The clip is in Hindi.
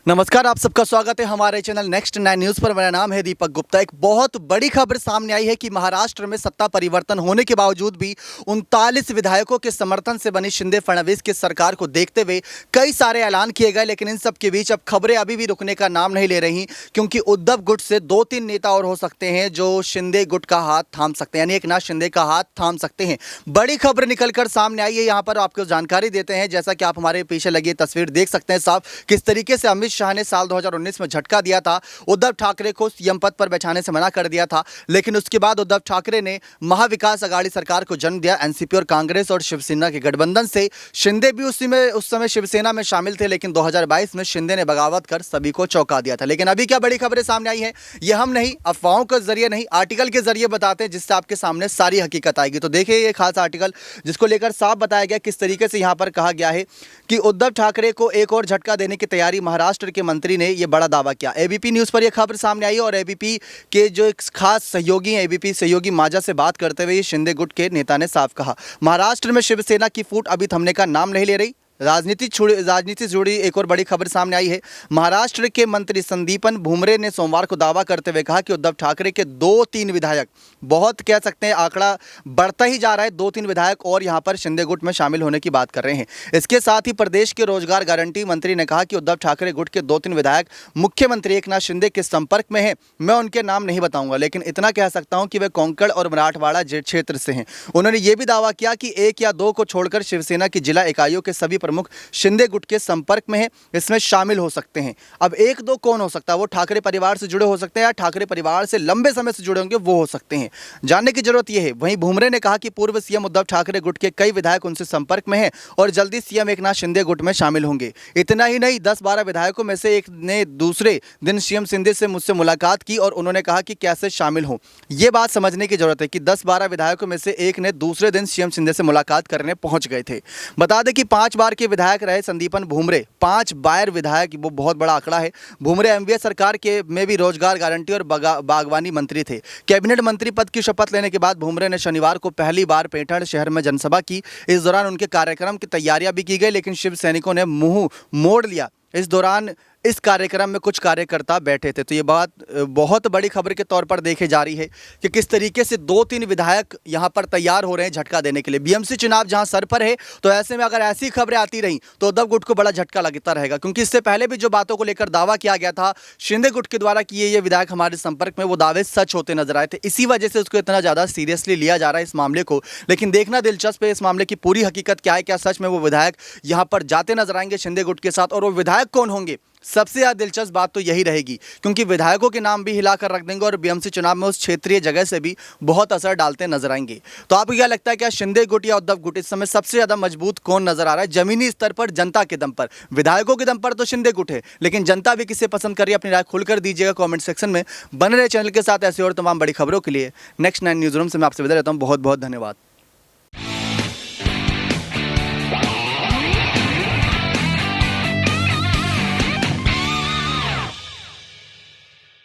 नमस्कार, आप सबका स्वागत है हमारे चैनल नेक्स्ट 9 न्यूज़ पर। मेरा नाम है दीपक गुप्ता। एक बहुत बड़ी खबर सामने आई है कि महाराष्ट्र में सत्ता परिवर्तन होने के बावजूद भी 39 विधायकों के समर्थन से बनी शिंदे फडणवीस की सरकार को देखते हुए कई सारे ऐलान किए गए, लेकिन इन सब के बीच अब खबरें अभी भी रुकने का नाम नहीं ले रही, क्योंकि उद्धव गुट से 2-3 नेता और हो सकते हैं जो शिंदे गुट का हाथ थाम सकते हैं, यानी एकनाथ शिंदे का हाथ थाम सकते हैं। बड़ी खबर निकलकर सामने आई है, यहाँ पर आपको जानकारी देते हैं। जैसा कि आप हमारे पीछे लगी तस्वीर देख सकते हैं साफ, किस तरीके से अमित शाह ने साल 2019 में झटका दिया था, उद्धव ठाकरे को सीएम पद पर बैठाने से मना कर दिया था। लेकिन उसके बाद उद्धव ठाकरे ने महाविकास अघाड़ी सरकार को जन्म दिया। एनसीपी और कांग्रेस और शिवसेना के गठबंधन से शिंदे भी उस समय शिवसेना में शामिल थे, लेकिन 2022 में शिंदे ने बगावत कर सभी को चौंका दिया था। लेकिन अभी क्या बड़ी खबरें सामने आई है, ये हम नहीं, अफवाहों के जरिए नहीं, आर्टिकल के जरिए बताते हैं, जिससे आपके सामने सारी हकीकत आएगी। तो देखिए ये खास आर्टिकल, जिसको लेकर साफ बताया गया किस तरीके से यहाँ पर कहा गया है कि उद्धव ठाकरे को एक और झटका देने की तैयारी। महाराष्ट्र के मंत्री ने यह बड़ा दावा किया। एबीपी न्यूज़ पर यह खबर सामने आई और एबीपी के जो एक खास सहयोगी हैं, एबीपी सहयोगी माजा से बात करते हुए शिंदे गुट के नेता ने साफ कहा, महाराष्ट्र में शिवसेना की फूट अभी थमने का नाम नहीं ले रही। राजनीति से जुड़ी एक और बड़ी खबर सामने आई है। महाराष्ट्र के मंत्री संदीपन भुमरे ने सोमवार को दावा करते हुए कहा कि उद्धव ठाकरे के 2-3 विधायक, बहुत कह सकते हैं आंकड़ा बढ़ता ही जा रहा है, 2-3 विधायक और यहां पर शिंदे गुट में शामिल होने की बात कर रहे हैं। इसके साथ ही प्रदेश के रोजगार गारंटी मंत्री ने कहा कि उद्धव ठाकरे गुट के 2-3 विधायक मुख्यमंत्री एकनाथ शिंदे के संपर्क में हैं। मैं उनके नाम नहीं बताऊंगा, लेकिन इतना कह सकता हूं कि वे कोंकण और मराठवाड़ा क्षेत्र से हैं। उन्होंने ये भी दावा किया कि 1 या 2 को छोड़कर शिवसेना की जिला इकाइयों के सभी प्रमुख शिंदे गुट के संपर्क में है, इसमें शामिल हो सकते हैं। अब 1-2 कौन हो सकता है? वो ठाकरे परिवार से जुड़े हो सकते हैं या ठाकरे परिवार से लंबे समय से जुड़े होंगे, वो हो सकते हैं। जानने की जरूरत यह है। वहीं भुमरे ने कहा कि पूर्व सीएम उद्धव ठाकरे गुट के कई विधायक उनसे संपर्क में हैं और जल्दी सीएम एकनाथ शिंदे गुट में शामिल होंगे। इतना ही नहीं, 10-12 विधायकों में से एक ने दूसरे दिन सीएम शिंदे से मुझसे मुलाकात की और उन्होंने कहा कि कैसे शामिल हों। ये बात समझने की जरूरत है कि 10-12 विधायकों में से एक ने दूसरे दिन सीएम शिंदे से मुलाकात करने पहुंच गए थे। बता दें कि 5 बार के विधायक रहे संदीपन भुमरे, 5 बार विधायक, वो बहुत बड़ा आंकड़ा है। भुमरे एमवीएस सरकार के में भी रोजगार गारंटी और बागवानी मंत्री थे। कैबिनेट मंत्री पद की शपथ लेने के बाद भुमरे ने शनिवार को पहली बार पेठड़ शहर में जनसभा की। इस दौरान उनके कार्यक्रम की तैयारियां भी की गई, लेकिन शिव सैनिकों ने मुंह मोड़ लिया। इस दौरान इस कार्यक्रम में कुछ कार्यकर्ता बैठे थे। तो ये बात बहुत बड़ी खबर के तौर पर देखी जा रही है कि किस तरीके से 2-3 विधायक यहां पर तैयार हो रहे हैं झटका देने के लिए। बीएमसी चुनाव जहां सर पर है, तो ऐसे में अगर ऐसी खबरें आती रहीं तो उद्धव गुट को बड़ा झटका लगता रहेगा, क्योंकि इससे पहले भी जो बातों को लेकर दावा किया गया था शिंदे गुट के द्वारा कि ये विधायक हमारे संपर्क में, वो दावे सच होते नजर आए थे। इसी वजह से उसको इतना ज़्यादा सीरियसली लिया जा रहा है इस मामले को। लेकिन देखना दिलचस्प है इस मामले की पूरी हकीकत क्या है। क्या सच में वो विधायक यहाँ पर जाते नजर आएंगे शिंदे गुट के साथ, और वो विधायक कौन होंगे? सबसे ज़्यादा दिलचस्प बात तो यही रहेगी, क्योंकि विधायकों के नाम भी हिलाकर रख देंगे और बीएमसी चुनाव में उस क्षेत्रीय जगह से भी बहुत असर डालते नजर आएंगे। तो आपको क्या लगता है, क्या शिंदे गुट या उद्धव गुट इस समय सबसे ज़्यादा मजबूत कौन नजर आ रहा है जमीनी स्तर पर, जनता के दम पर? विधायकों के दम पर तो शिंदे गुट है, लेकिन जनता भी किसे पसंद कर रही है? अपनी राय खुलकर दीजिएगा कॉमेंट सेक्शन में। बने रहे चैनल के साथ ऐसे और तमाम बड़ी खबरों के लिए। नेक्स्ट 9 न्यूज़ रूम से मैं आपसे विदा लेता हूँ। बहुत बहुत धन्यवाद।